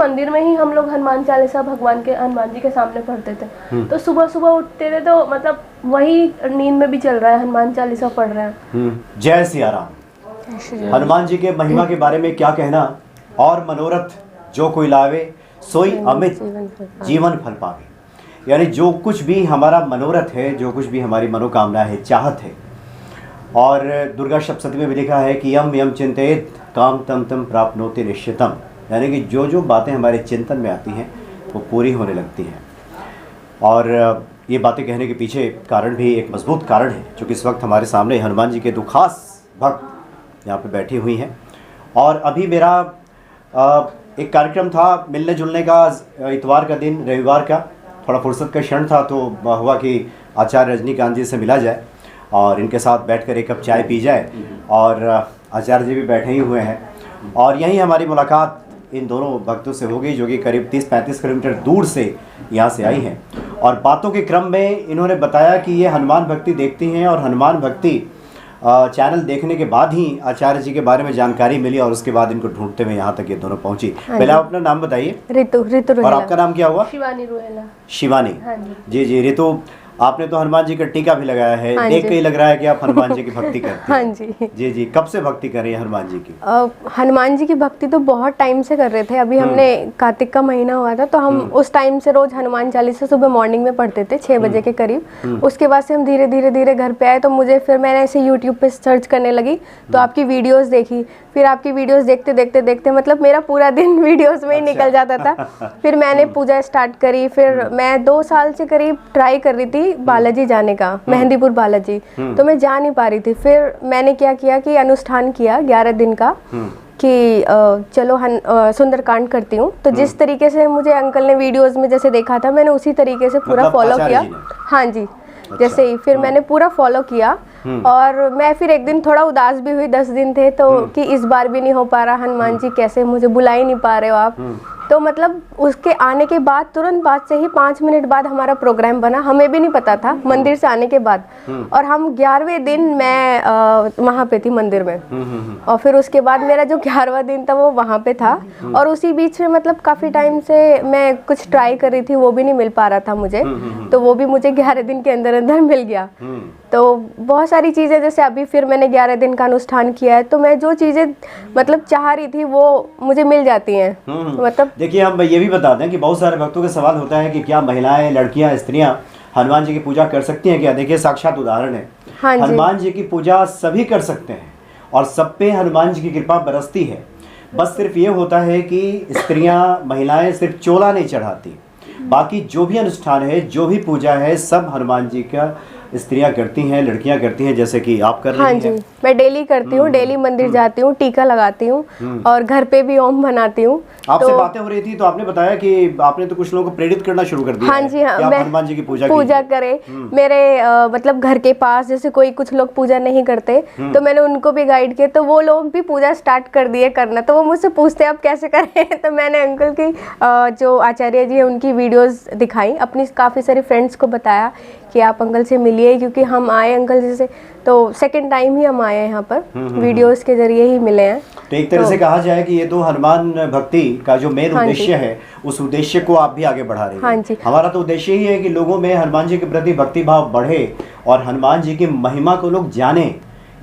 मंदिर में ही हम लोग हनुमान चालीसा भगवान के हनुमान जी के सामने पढ़ते थे। तो सुबह सुबह उठते थे तो मतलब वही नींद में भी चल रहा है, हनुमान चालीसा पढ़ रहे हैं। जय सिया राम। हनुमान जी के महिमा के बारे में क्या कहना। और मनोरथ जो कोई लावे सोई अमित जीवन फल पावे। यानी जो कुछ भी हमारा मनोरथ है, जो कुछ भी हमारी मनोकामना है, चाहत है, और दुर्गा सप्तशती में भी लिखा है कि यम यम चिंतित काम तम तम प्राप्नोति निश्चितम। यानी कि जो जो बातें हमारे चिंतन में आती हैं वो पूरी होने लगती हैं। और ये बातें कहने के पीछे कारण भी एक मजबूत कारण है, क्योंकि इस वक्त हमारे सामने हनुमान जी के दो खास भक्त यहाँ पे बैठी हुई हैं। और अभी मेरा एक कार्यक्रम था मिलने जुलने का, इतवार का दिन, रविवार का, थोड़ा फुर्सत का क्षण था, तो हुआ कि आचार्य रजनीकांत जी से मिला जाए और इनके साथ बैठकर एक कप चाय पी जाए। और आचार्य जी भी बैठे ही हुए हैं और यहीं हमारी मुलाकात इन दोनों भक्तों से हो गई, जो कि करीब 30-35 किलोमीटर दूर से यहाँ से आई हैं। और बातों के क्रम में इन्होंने बताया कि ये हनुमान भक्ति देखती हैं और हनुमान भक्ति चैनल देखने के बाद ही आचार्य जी के बारे में जानकारी मिली और उसके बाद इनको ढूंढते हुए यहाँ तक ये दोनों पहुंची। पहले आप अपना नाम बताइए। रितु और आपका नाम क्या हुआ? शिवानी रोहेला। शिवानी। हाँ जी जी। रितु, आपने तो हनुमान जी का टीका भी लगाया है। हाँ, देख के ही लग रहा है कि आप हनुमान जी की भक्ति करते हैं। हाँ जी। जी जी। कब से भक्ति कर रही है हनुमान जी की? हनुमान जी की भक्ति तो बहुत टाइम से कर रहे थे। अभी हमने कार्तिक का महीना हुआ था तो हम उस टाइम से रोज हनुमान चालीसा सुबह मॉर्निंग में पढ़ते थे 6 बजे के करीब। उसके बाद से हम धीरे धीरे घर पे आए, तो मुझे फिर मैंने ऐसे यूट्यूब पे सर्च करने लगी तो आपकी वीडियोस देखी। फिर आपकी वीडियोस देखते मतलब मेरा पूरा दिन वीडियोस में ही निकल जाता था। फिर मैंने पूजा स्टार्ट करी। फिर मैं 2 साल से करीब ट्राई कर रही थी बालाजी जाने का, मेहंदीपुर बालाजी, तो मैं जा नहीं पा रही थी। फिर मैंने क्या किया कि अनुष्ठान किया 11 दिन का कि चलो सुंदरकांड करती हूँ। तो जिस तरीके से मुझे अंकल ने वीडियोस में जैसे देखा था, मैंने उसी तरीके से पूरा फॉलो किया। हाँ जी। जैसे ही फिर मैंने पूरा फॉलो किया। और मैं फिर एक दिन थोड़ा उदास भी हुई, 10 दिन थे तो कि इस बार भी नहीं हो पा रहा, हनुमान जी कैसे मुझे बुला ही नहीं पा रहे हो आप। तो मतलब उसके आने के बाद तुरंत बाद से ही 5 मिनट बाद हमारा प्रोग्राम बना, हमें भी नहीं पता था मंदिर से आने के बाद। और हम 11वें दिन मैं वहाँ पे थी मंदिर में। और फिर उसके बाद मेरा जो 11वां दिन था वो वहाँ पे था। और उसी बीच में मतलब काफ़ी टाइम से मैं कुछ ट्राई कर रही थी, वो भी नहीं मिल पा रहा था मुझे। तो वो भी मुझे 11 दिन के अंदर अंदर मिल गया। तो बहुत सारी चीज़ें, जैसे अभी फिर मैंने 11 दिन का अनुष्ठान किया है, तो मैं जो चीज़ें मतलब चाह रही थी वो मुझे मिल जाती हैं। मतलब देखिए, हम ये भी बता दें कि बहुत सारे भक्तों का सवाल होता है कि क्या महिलाएं, लड़कियां, स्त्रियां हनुमान जी की पूजा कर सकती हैं क्या? देखिए, साक्षात उदाहरण है। हाँ जी। हनुमान जी की पूजा सभी कर सकते हैं और सब पे हनुमान जी की कृपा बरसती है। बस सिर्फ ये होता है कि स्त्रियां, महिलाएं सिर्फ चोला नहीं चढ़ाती, बाकी जो भी अनुष्ठान है, जो भी पूजा है, सब हनुमान जी का स्त्रियां करती हैं, लड़कियां करती हैं, जैसे कि आप कर रही हैं। मैं डेली करती हूँ, डेली मंदिर जाती हूँ, टीका लगाती हूँ और घर पे भी ओम बनाती हूँ। आपसे बातें हो रही थी तो आपने बताया कि आपने तो कुछ लोगों को प्रेरित करना शुरू कर दिया। हाँ जी, हाँ, मैं हनुमान जी की पूजा करे। मेरे मतलब घर के पास जैसे कोई कुछ लोग पूजा नहीं करते तो मैंने उनको भी गाइड किया, तो वो लोग भी पूजा स्टार्ट कर दिए करना। तो वो मुझसे पूछते आप कैसे करें तो मैंने अंकल की जो आचार्य जी है उनकी वीडियोस दिखाई, अपनी काफ़ी सारी फ्रेंड्स को बताया कि आप अंकल से मिलिए, क्योंकि हम आए अंकल जी से तो सेकंड टाइम ही हम आए हैं यहाँ पर, वीडियोस के जरिए ही मिले हैं। तो एक तरह से कहा जाए कि ये तो हनुमान भक्ति का जो मेन उद्देश्य है, उस उद्देश्य को आप भी आगे बढ़ा रहे हैं। हाँ जी। हमारा तो उद्देश्य ही है कि लोगों में हनुमान जी के प्रति भक्ति भाव बढ़े और हनुमान जी की महिमा को लोग जाने।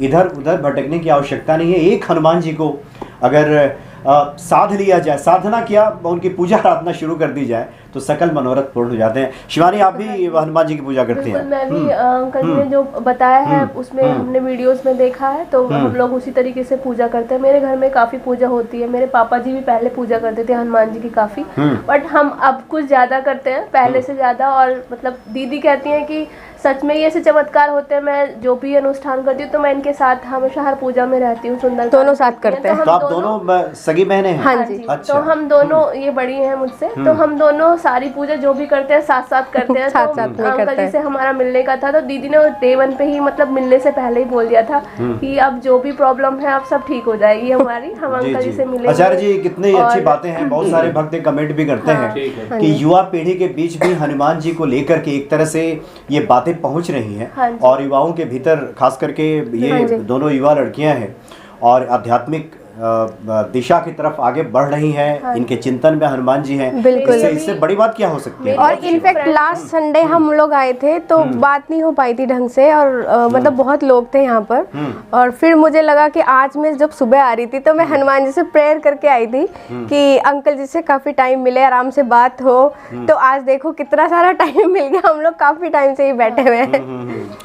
इधर उधर भटकने की आवश्यकता नहीं है। एक हनुमान जी को अगर साध लिया जाए, साधना किया, उनकी पूजा आराधना शुरू कर दी जाए तो सकल मनोरथ पूर्ण हो जाते हैं। शिवानी, आप भी हनुमान जी की पूजा करती हैं? मैं भी अंकल जी ने जो बताया है उसमें हमने वीडियोस में देखा है, तो हम लोग उसी तरीके से पूजा करते हैं। मेरे घर में काफी पूजा होती है। मेरे पापा जी भी पहले पूजा करते थे हनुमान जी की काफी, बट हम अब कुछ ज्यादा करते हैं पहले से ज्यादा। और मतलब दीदी कहती हैं कि सच में ये ऐसे चमत्कार होते हैं। मैं जो भी अनुष्ठान करती हूँ तो मैं इनके साथ हमेशा हर पूजा में रहती हूँ। सुंदर दोनों साथ करते हैं। तो आप दोनों सगी बहनें हैं? हाँ जी। अच्छा। तो हम दोनों, ये बड़ी हैं मुझसे, तो हम दोनों सारी पूजा जो भी करते हैं साथ साथ करते हैं। साथ तो साथ में अंकल जी से हमारा मिलने का था तो दीदी ने डे 1 पे ही मतलब मिलने से पहले ही बोल दिया था कि अब जो भी प्रॉब्लम है अब सब ठीक हो जाएगी हमारी, हम अंकल जी से मिलेंगे। आचार्य जी, कितनी अच्छी बातें हैं। बहुत सारे भक्त कमेंट भी करते हैं कि युवा पीढ़ी के बीच भी हनुमान जी को लेकर के एक तरह से ये बातें पहुंच रही हैं। और युवाओं के भीतर खास करके ये दोनों युवा लड़कियां हैं और आध्यात्मिक दिशा की तरफ आगे बढ़ रही हैं, इनके चिंतन में हनुमान जी हैं। बिल्कुल। इससे बड़ी बात क्या हो सकती है? और इनफैक्ट लास्ट संडे हम लोग आए थे तो बात नहीं हो पाई थी ढंग से, और मतलब बहुत लोग थे यहाँ पर, और फिर मुझे लगा कि आज मैं जब सुबह आ रही थी तो मैं हनुमान जी से प्रेयर करके आई थी कि अंकल जी से काफी टाइम मिले, आराम से बात हो। तो आज देखो कितना सारा टाइम मिल गया, हम लोग काफी टाइम से ही बैठे हुए हैं।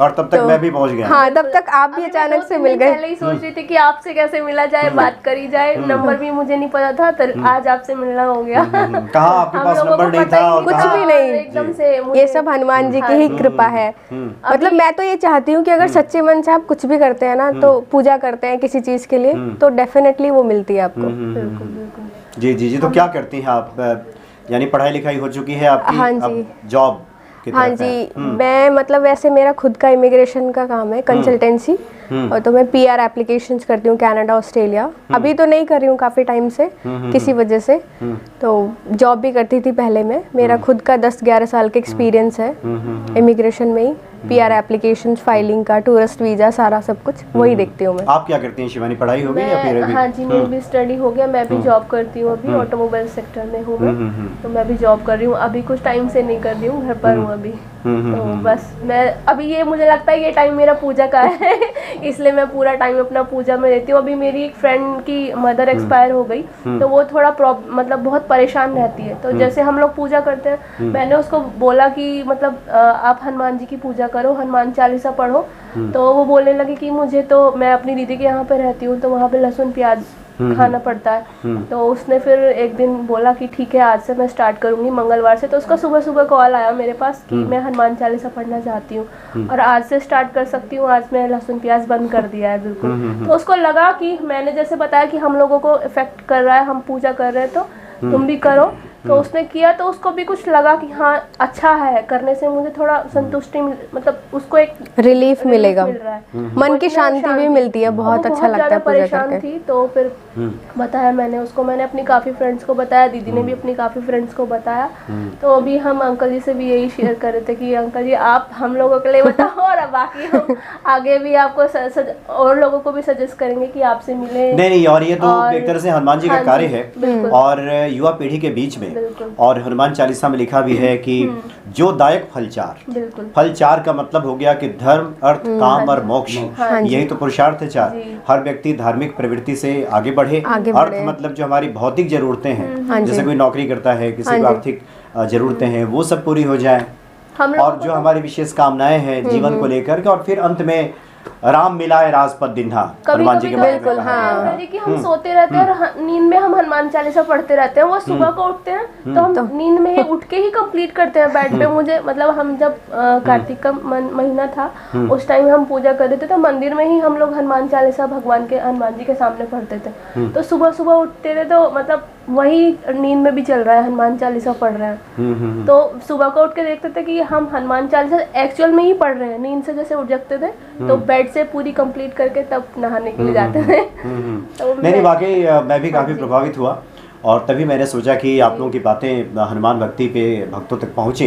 और तब तक मैं भी पहुंच गया। हाँ, तब तक आप भी अचानक से मिल गए। पहले ही सोच रही थी कि आपसे कैसे मिला जाए, बात करी जाए, नंबर भी मुझे नहीं पता था, तो आज आपसे मिलना हो गया। कहाँ आपके हम पास लोगों नंबर को नहीं पता ही था? और कुछ कहाँ- भी नहीं, एकदम से ये सब हनुमान जी की ही कृपा है। मतलब मैं तो ये चाहती हूँ कि अगर सच्चे मन से आप कुछ भी करते हैं ना, तो पूजा करते हैं किसी चीज के लिए, तो डेफिनेटली वो मिलती है आपको। बिल्कुल बिल्कुल। जी जी जी। तो क्या करती हैं आप? यानी पढ़ाई लिखाई हो चुकी है आपकी? हाँ जी। अब जॉब की हाँ तरफ है। जी, मैं मतलब वैसे मेरा खुद का इमिग्रेशन का काम है, कंसल्टेंसी, और तो मैं पीआर एप्लीकेशंस करती हूँ कनाडा, ऑस्ट्रेलिया। अभी तो नहीं कर रही हूँ काफ़ी टाइम से किसी वजह से, तो जॉब भी करती थी पहले मैं। मेरा खुद का 10-11 साल का एक्सपीरियंस है इमिग्रेशन में ही, पीआर एप्लीकेशंस, फाइलिंग का, टूरिस्ट वीज़ा, सारा सब कुछ वही देखती हूँ मैं। आप क्या करती हैं शिवानी? पढ़ाई हो गई या फिर अभी? हाँ जी, मेरी भी स्टडी हो गया, मैं भी जॉब करती हूँ अभी, ऑटोमोबाइल सेक्टर में हूँ मैं, तो मैं भी जॉब कर रही हूँ अभी, कुछ टाइम से नहीं कर रही हूँ, घर पर हूँ अभी। तो बस मैं अभी, ये मुझे लगता है ये टाइम मेरा पूजा का है, इसलिए मैं पूरा टाइम अपना पूजा में देती हूँ। अभी मेरी एक फ्रेंड की मदर एक्सपायर हो गई, तो वो थोड़ा मतलब बहुत परेशान रहती है, तो जैसे हम लोग पूजा करते हैं, मैंने उसको बोला कि मतलब आप हनुमान जी की पूजा करो, हनुमान चालीसा पढ़ो, तो वो बोलने लगी कि मुझे तो, मैं अपनी दीदी के यहाँ पे रहती हूँ तो वहाँ पे लहसुन प्याज खाना पड़ता है, तो उसने फिर एक दिन बोला कि ठीक है आज से मैं स्टार्ट करूंगी, मंगलवार से। तो उसका सुबह सुबह कॉल आया मेरे पास कि मैं हनुमान चालीसा पढ़ना चाहती हूँ और आज से स्टार्ट कर सकती हूँ, आज मैं लहसुन प्याज बंद कर दिया है बिल्कुल। तो उसको लगा कि मैंने जैसे बताया कि हम लोगों को इफेक्ट कर रहा है, हम पूजा कर रहे हैं, तो तुम भी करो। तो उसने किया, तो उसको भी कुछ लगा कि हाँ अच्छा है, करने से मुझे थोड़ा संतुष्टि, मतलब उसको एक रिलीफ मिलेगा, मिल रहा है, मन की शांति भी मिलती है, बहुत अच्छा लगता है पूजा परेशान करके। थी, तो फिर बताया मैंने उसको, मैंने अपनी काफ़ी फ्रेंड्स को बताया, दीदी ने भी अपनी काफ़ी फ्रेंड्स को बताया। तो अभी हम अंकल जी से भी यही शेयर कर रहे थे कि अंकल जी आप हम लोगों के लिए बताओ, और बाकी हम आगे भी आपको और लोगों को भी सजेस्ट करेंगे कि आपसे मिले। नहीं, और ये तो एक तरह से हनुमान जी का हाँ कार्य जी, है, और युवा पीढ़ी के बीच में, बिल्कुल। और हनुमान चालीसा में लिखा भी है कि जो दायक फल चार, बिल्कुल। फल चार का मतलब हो गया कि धर्म, अर्थ, काम और मोक्ष, हाँ जी। यही तो पुरुषार्थ है चार। जी। हर व्यक्ति धार्मिक प्रवृत्ति से आगे बढ़े। अर्थ मतलब जो हमारी भौतिक जरूरतें हैं, जैसे कोई नौकरी करता है, किसी को आर्थिक जरूरतें हैं, वो सब पूरी हो जाए, हम और जो हमारी विशेष कामनाएं हैं जीवन को लेकर के, और फिर अंत में राम मिलाए राजपथ दिन्हा, हनुमान जी के बारे में बिल्कुल, कहा हाँ। गया है। है कि हम सोते रहते हैं और नींद में हम हनुमान चालीसा पढ़ते रहते हैं, वो सुबह को उठते हैं तो हम नींद में ही उठ के ही कंप्लीट करते हैं बेड पे। मुझे मतलब हम जब कार्तिक का महीना था, उस टाइम हम पूजा कर रहे थे, तो मंदिर में ही हम लोग हनुमान चालीसा भगवान के, हनुमान जी के सामने पढ़ते थे। तो सुबह सुबह उठते थे, तो मतलब वही नींद में भी चल रहा है, हनुमान चालीसा पढ़ रहे हैं। तो सुबह को उठ के देखते थे कि हम हनुमान चालीसा एक्चुअल में ही पढ़ रहे हैं, नींद से जैसे उठ जाते थे तो बेड से पूरी कंप्लीट करके तब नहाने के लिए जाते थे। तो नहीं, वाकई मैं भी काफ़ी प्रभावित हुआ, और तभी मैंने सोचा कि आप लोगों की बातें हनुमान भक्ति पे भक्तों तक पहुँचे।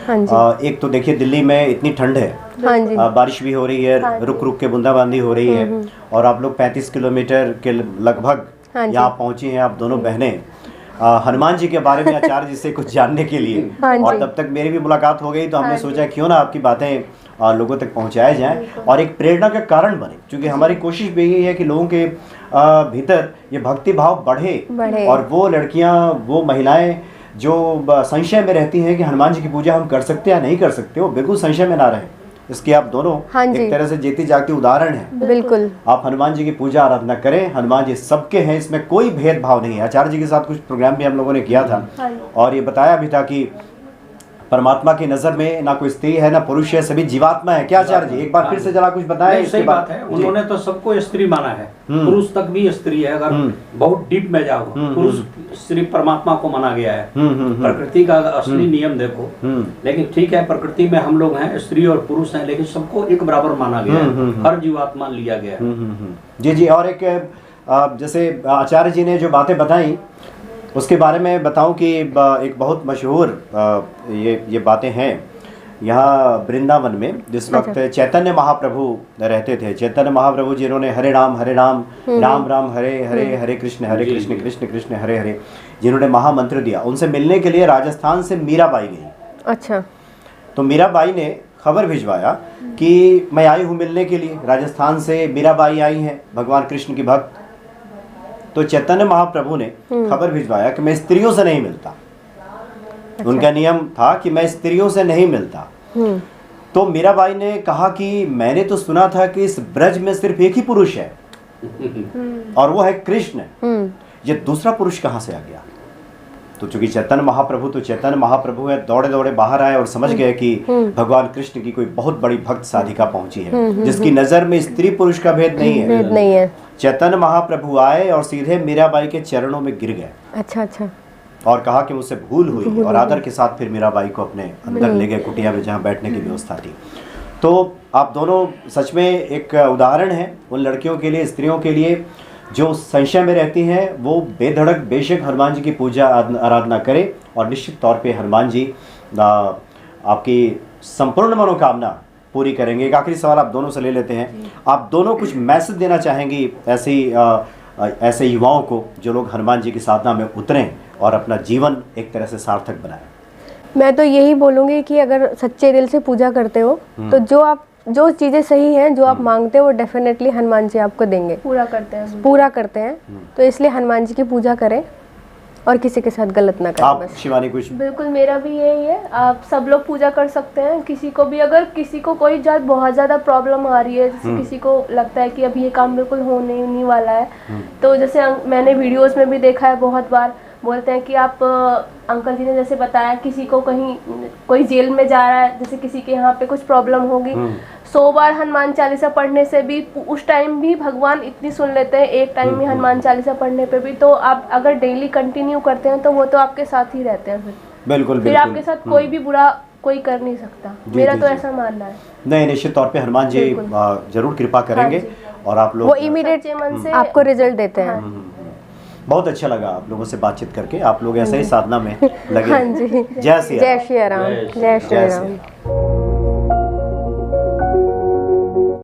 हाँ जी। एक तो देखिए दिल्ली में इतनी ठंड है, हाँ जी। बारिश भी हो रही है, रुक रुक के बूंदाबांदी हो रही है, और आप लोग 35 किलोमीटर के लगभग यहाँ पहुँची हैं, आप दोनों बहनें, हनुमान जी के बारे में आचार्य जी से कुछ जानने के लिए। हाँ जी। और तब तक मेरी भी मुलाकात हो गई, तो हमने सोचा क्यों ना आपकी बातें लोगों तक पहुंचाया जाए और एक प्रेरणा का कारण बने, क्योंकि हमारी कोशिश भी यही है कि लोगों के भीतर ये भक्ति भाव बढ़े, और वो लड़कियां, वो महिलाएं जो संशय में रहती हैं कि हनुमान जी की पूजा हम कर सकते हैं या नहीं कर सकते, वो बिल्कुल संशय में ना रहे। इसके आप दोनों एक तरह से जीती जागती उदाहरण है। बिल्कुल, आप हनुमान जी की पूजा आराधना करें, हनुमान जी सबके हैं, इसमें कोई भेदभाव नहीं है। आचार्य जी के साथ कुछ प्रोग्राम भी हम लोगों ने किया था, और ये बताया भी था कि परमात्मा की नजर में ना कोई स्त्री है ना पुरुष है, सभी जीवात्मा है। क्या आचार्य जी, एक बार फिर से जरा कुछ बताएं। सही बात है, उन्होंने तो सबको स्त्री माना है, पुरुष तक भी स्त्री है। अगर बहुत डीप में जाओ, पुरुष स्त्री परमात्मा को माना गया है। प्रकृति का असली नियम देखो, लेकिन ठीक है, प्रकृति में हम लोग हैं, स्त्री और पुरुष हैं, लेकिन सबको एक बराबर माना गया है, हर जीवात्मा लिया गया है। जी जी। और एक जैसे आचार्य जी ने जो बातें बताई उसके बारे में बताऊं कि एक बहुत मशहूर ये बातें हैं यहाँ वृंदावन में जिस वक्त चैतन्य महाप्रभु रहते थे, चैतन्य महाप्रभु जिन्होंने हरे राम राम राम हरे हरे, हरे कृष्ण कृष्ण कृष्ण हरे हरे, जिन्होंने महामंत्र दिया, उनसे मिलने के लिए राजस्थान से मीराबाई गई। अच्छा। तो मीराबाई ने खबर भिजवाया कि मैं आई हूँ मिलने के लिए, राजस्थान से मीराबाई आई हैं, भगवान कृष्ण की भक्त। तो चैतन्य महाप्रभु ने खबर भिजवाया कि मैं स्त्रियों से नहीं मिलता। उनका नियम था कि मैं स्त्रियों से नहीं मिलता। तो मीराबाई ने कहा कि मैंने तो सुना था कि इस ब्रज में सिर्फ एक ही पुरुष है और वो है कृष्ण, ये दूसरा पुरुष कहाँ से आ गया? तो चूंकि चैतन्य महाप्रभु है, दौड़े दौड़े बाहर आए और समझ गए कि भगवान कृष्ण की कोई बहुत बड़ी भक्त साधिका पहुंची है जिसकी नजर में स्त्री पुरुष का भेद नहीं है। चैतन्य महाप्रभु आए और सीधे मीराबाई के चरणों में गिर गए। अच्छा। और कहा कि मुझसे भूल हुई, और आदर के साथ फिर मीराबाई को अपने अंदर ले गए, कुटिया में जहाँ बैठने की व्यवस्था थी। तो आप दोनों सच में एक उदाहरण हैं उन लड़कियों के लिए, स्त्रियों के लिए जो संशय में रहती हैं, वो बेधड़क बेशक हनुमान जी की पूजा आराधना करें और निश्चित तौर पे हनुमान जी आपकी संपूर्ण मनोकामना पूरी करेंगे। एक आखिरी सवाल आप दोनों से ले लेते हैं, आप दोनों कुछ मैसेज देना चाहेंगी ऐसे युवाओं को जो लोग हनुमान जी की साधना में उतरें और अपना जीवन एक तरह से सार्थक बनाएं? मैं तो यही बोलूँगी कि अगर सच्चे दिल से पूजा करते हो तो जो चीज़ें सही हैं, जो आप मांगते हो, वो डेफिनेटली हनुमान जी आपको देंगे, पूरा करते हैं। तो इसलिए हनुमान जी की पूजा करें और किसी के साथ गलत ना करें। आप बस शिवानी कुछ? बिल्कुल, मेरा भी यही है। आप सब लोग पूजा कर सकते हैं। किसी को भी, अगर किसी को कोई बहुत ज़्यादा प्रॉब्लम आ रही है, जैसे किसी को लगता है कि अभी ये काम बिल्कुल होने ही नहीं वाला है, तो जैसे मैंने वीडियोस में भी देखा है, बहुत बार बोलते हैं कि आप अंकल जी ने जैसे बताया, किसी को कहीं कोई जेल में जा रहा है, जैसे किसी के यहाँ पे कुछ प्रॉब्लम होगी, 100 बार हनुमान चालीसा पढ़ने से भी उस टाइम भी भगवान इतनी सुन लेते हैं, एक टाइम में हनुमान चालीसा पढ़ने पे भी। तो आप अगर डेली कंटिन्यू करते हैं तो वो तो आपके साथ ही रहते हैं। फिर आपके साथ कोई भी बुरा कोई कर नहीं सकता। मेरा तो ऐसा मानना है। नहीं, निश्चित तौर पे हनुमान जी जरूर कृपा करेंगे और आप लोग वो इमीडिएट मन से आपको रिजल्ट देते हैं। बहुत अच्छा लगा आप लोगों से बातचीत करके। आप लोग ऐसे ही साधना में लगे। हाँ जी। जय श्री राम। जय श्री राम।